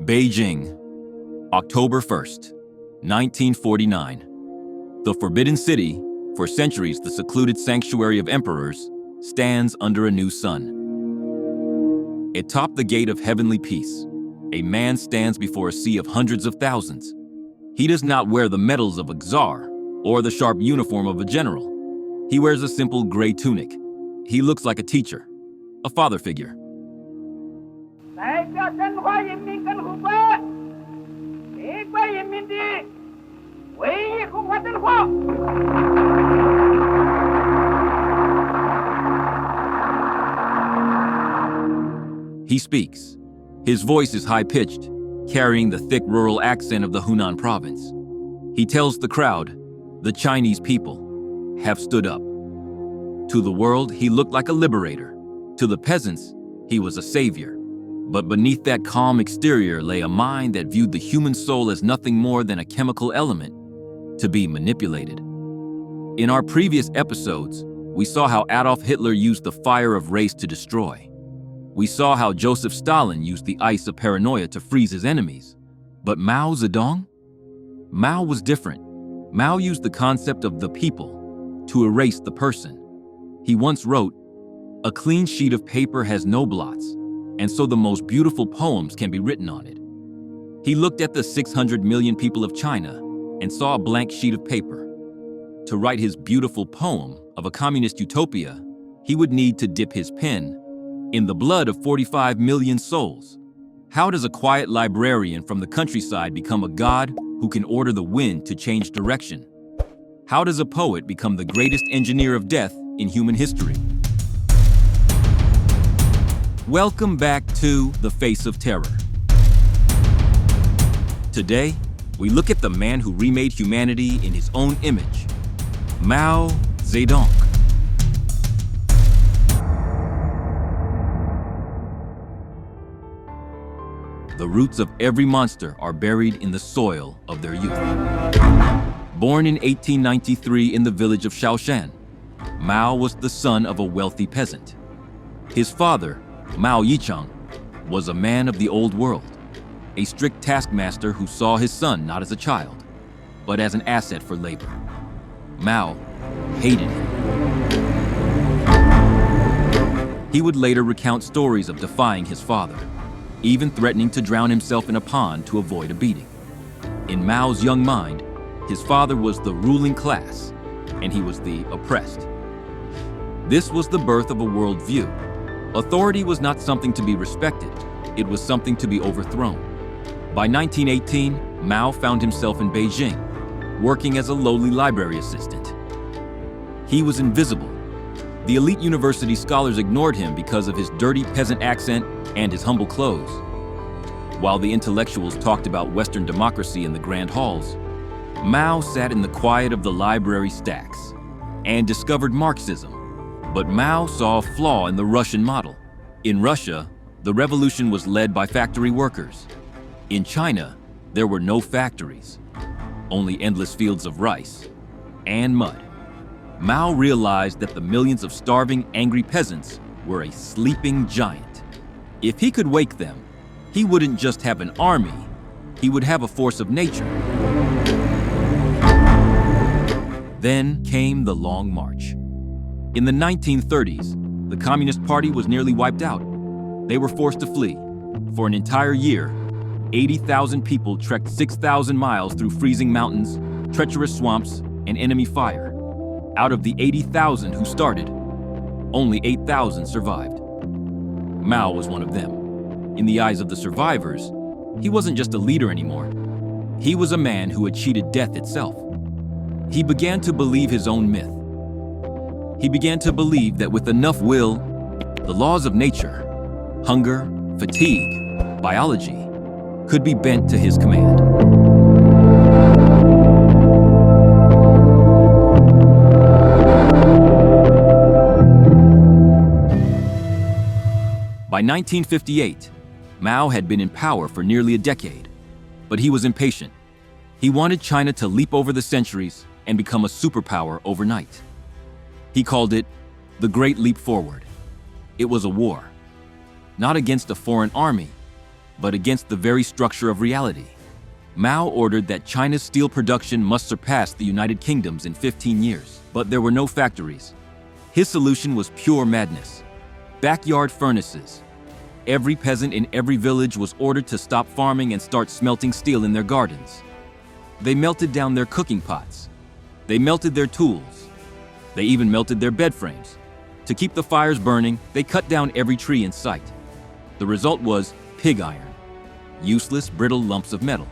Beijing, October 1st, 1949. The Forbidden City, for centuries the secluded sanctuary of emperors, stands under a new sun. Atop the gate of heavenly peace, a man stands before a sea of hundreds of thousands. He does not wear the medals of a czar or the sharp uniform of a general. He wears a simple gray tunic. He looks like a teacher, a father figure. He speaks. His voice is high-pitched, carrying the thick rural accent of the Hunan province. He tells the crowd, the Chinese people have stood up. To the world, he looked like a liberator. To the peasants, he was a savior. But beneath that calm exterior lay a mind that viewed the human soul as nothing more than a chemical element to be manipulated. In our previous episodes, we saw how Adolf Hitler used the fire of race to destroy. We saw how Joseph Stalin used the ice of paranoia to freeze his enemies. But Mao Zedong? Mao was different. Mao used the concept of the people to erase the person. He once wrote, "A clean sheet of paper has no blots, and so the most beautiful poems can be written on it." He looked at the 600 million people of China and saw a blank sheet of paper. To write his beautiful poem of a communist utopia, he would need to dip his pen in the blood of 45 million souls. How does a quiet librarian from the countryside become a god who can order the wind to change direction? How does a poet become the greatest engineer of death in human history? Welcome back to The Face of Terror. Today, we look at the man who remade humanity in his own image, Mao Zedong. The roots of every monster are buried in the soil of their youth. Born in 1893 in the village of Shaoshan, Mao was the son of a wealthy peasant. His father, Mao Yichang, was a man of the old world, a strict taskmaster who saw his son not as a child, but as an asset for labor. Mao hated him. He would later recount stories of defying his father, even threatening to drown himself in a pond to avoid a beating. In Mao's young mind, his father was the ruling class, and he was the oppressed. This was the birth of a worldview. Authority was not something to be respected, it was something to be overthrown. By 1918, Mao found himself in Beijing, working as a lowly library assistant. He was invisible. The elite university scholars ignored him because of his dirty peasant accent and his humble clothes. While the intellectuals talked about Western democracy in the grand halls, Mao sat in the quiet of the library stacks and discovered Marxism. But Mao saw a flaw in the Russian model. In Russia, the revolution was led by factory workers. In China, there were no factories, only endless fields of rice and mud. Mao realized that the millions of starving, angry peasants were a sleeping giant. If he could wake them, he wouldn't just have an army, he would have a force of nature. Then came the Long March. In the 1930s, the Communist Party was nearly wiped out. They were forced to flee. For an entire year, 80,000 people trekked 6,000 miles through freezing mountains, treacherous swamps, and enemy fire. Out of the 80,000 who started, only 8,000 survived. Mao was one of them. In the eyes of the survivors, he wasn't just a leader anymore. He was a man who had cheated death itself. He began to believe his own myth. He began to believe that with enough will, the laws of nature, hunger, fatigue, biology, could be bent to his command. By 1958, Mao had been in power for nearly a decade, but he was impatient. He wanted China to leap over the centuries and become a superpower overnight. He called it the Great Leap Forward. It was a war, not against a foreign army, but against the very structure of reality. Mao ordered that China's steel production must surpass the United Kingdom's in 15 years, but there were no factories. His solution was pure madness. Backyard furnaces. Every peasant in every village was ordered to stop farming and start smelting steel in their gardens. They melted down their cooking pots. They melted their tools. They even melted their bed frames. To keep the fires burning, they cut down every tree in sight. The result was pig iron, useless, brittle lumps of metal.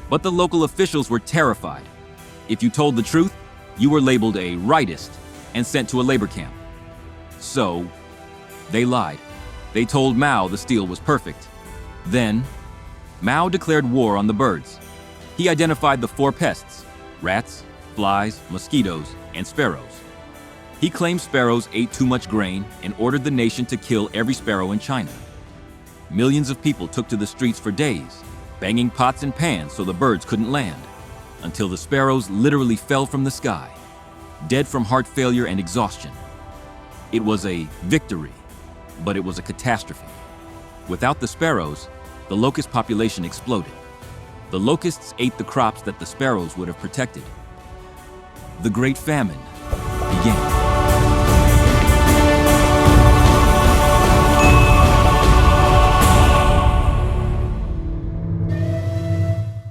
But the local officials were terrified. If you told the truth, you were labeled a rightist and sent to a labor camp. So, they lied. They told Mao the steel was perfect. Then, Mao declared war on the birds. He identified the 4 pests: rats, flies, mosquitoes, and sparrows. He claimed sparrows ate too much grain and ordered the nation to kill every sparrow in China. Millions of people took to the streets for days, banging pots and pans so the birds couldn't land, until the sparrows literally fell from the sky, dead from heart failure and exhaustion. It was a victory, but it was a catastrophe. Without the sparrows, the locust population exploded. The locusts ate the crops that the sparrows would have protected. The Great Famine began.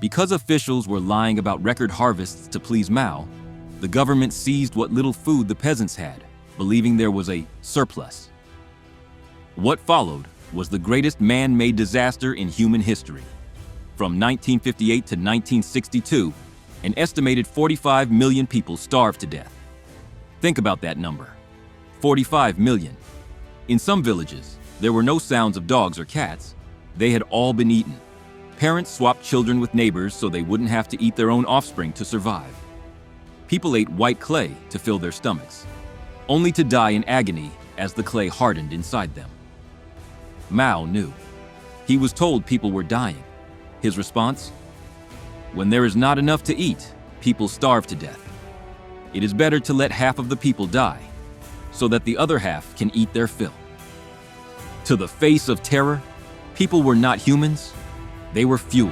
Because officials were lying about record harvests to please Mao, the government seized what little food the peasants had, believing there was a surplus. What followed was the greatest man-made disaster in human history. From 1958 to 1962, an estimated 45 million people starved to death. Think about that number. 45 million. In some villages, there were no sounds of dogs or cats. They had all been eaten. Parents swapped children with neighbors so they wouldn't have to eat their own offspring to survive. People ate white clay to fill their stomachs, only to die in agony as the clay hardened inside them. Mao knew. He was told people were dying. His response? When there is not enough to eat, people starve to death. It is better to let half of the people die, so that the other half can eat their fill. To the face of terror, people were not humans, they were fuel.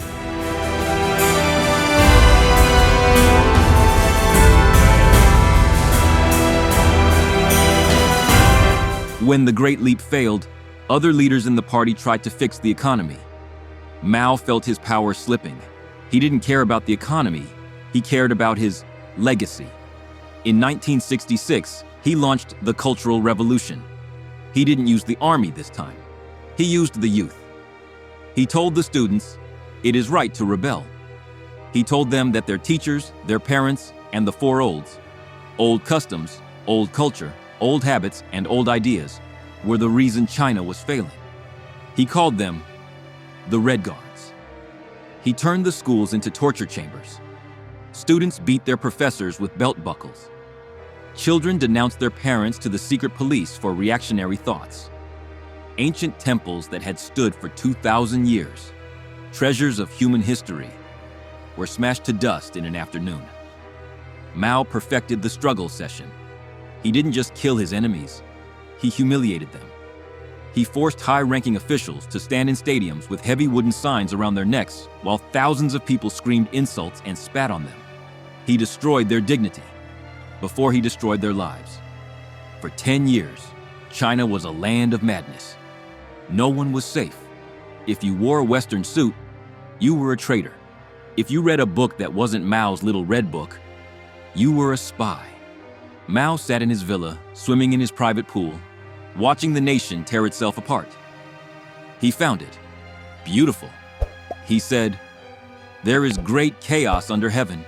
When the Great Leap failed, other leaders in the party tried to fix the economy. Mao felt his power slipping. He didn't care about the economy, he cared about his legacy. In 1966, he launched the Cultural Revolution. He didn't use the army this time. He used the youth. He told the students, it is right to rebel. He told them that their teachers, their parents, and the 4 olds, old customs, old culture, old habits, and old ideas, were the reason China was failing. He called them the Red Guards. He turned the schools into torture chambers. Students beat their professors with belt buckles. Children denounced their parents to the secret police for reactionary thoughts. Ancient temples that had stood for 2,000 years, treasures of human history, were smashed to dust in an afternoon. Mao perfected the struggle session. He didn't just kill his enemies, he humiliated them. He forced high-ranking officials to stand in stadiums with heavy wooden signs around their necks while thousands of people screamed insults and spat on them. He destroyed their dignity before he destroyed their lives. For 10 years, China was a land of madness. No one was safe. If you wore a Western suit, you were a traitor. If you read a book that wasn't Mao's little red book, you were a spy. Mao sat in his villa, swimming in his private pool, watching the nation tear itself apart. He found it beautiful. He said, "There is great chaos under heaven.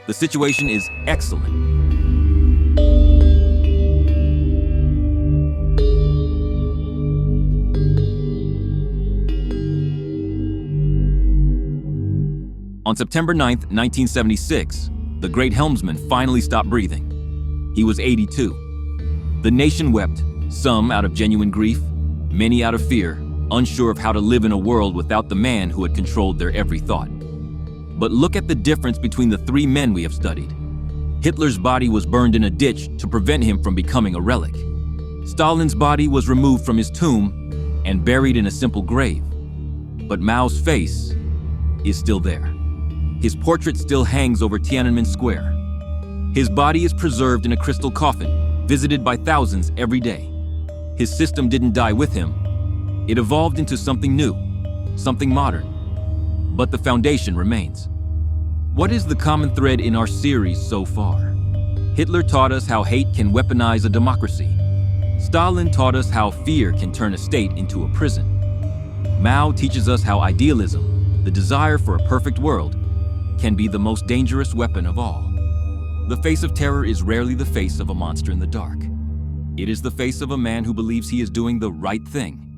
The situation is excellent." On September 9th, 1976, the great helmsman finally stopped breathing. He was 82. The nation wept, some out of genuine grief, many out of fear, unsure of how to live in a world without the man who had controlled their every thought. But look at the difference between the 3 men we have studied. Hitler's body was burned in a ditch to prevent him from becoming a relic. Stalin's body was removed from his tomb and buried in a simple grave. But Mao's face is still there. His portrait still hangs over Tiananmen Square. His body is preserved in a crystal coffin, visited by thousands every day. His system didn't die with him. It evolved into something new, something modern. But the foundation remains. What is the common thread in our series so far? Hitler taught us how hate can weaponize a democracy. Stalin taught us how fear can turn a state into a prison. Mao teaches us how idealism, the desire for a perfect world, can be the most dangerous weapon of all. The face of terror is rarely the face of a monster in the dark. It is the face of a man who believes he is doing the right thing.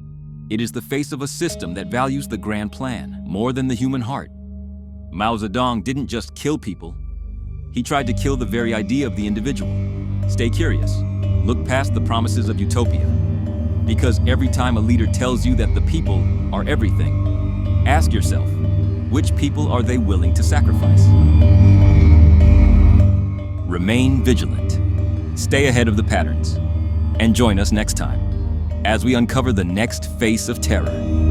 It is the face of a system that values the grand plan more than the human heart. Mao Zedong didn't just kill people. He tried to kill the very idea of the individual. Stay curious. Look past the promises of utopia. Because every time a leader tells you that the people are everything, ask yourself, which people are they willing to sacrifice? Remain vigilant. Stay ahead of the patterns. And join us next time as we uncover the next face of terror.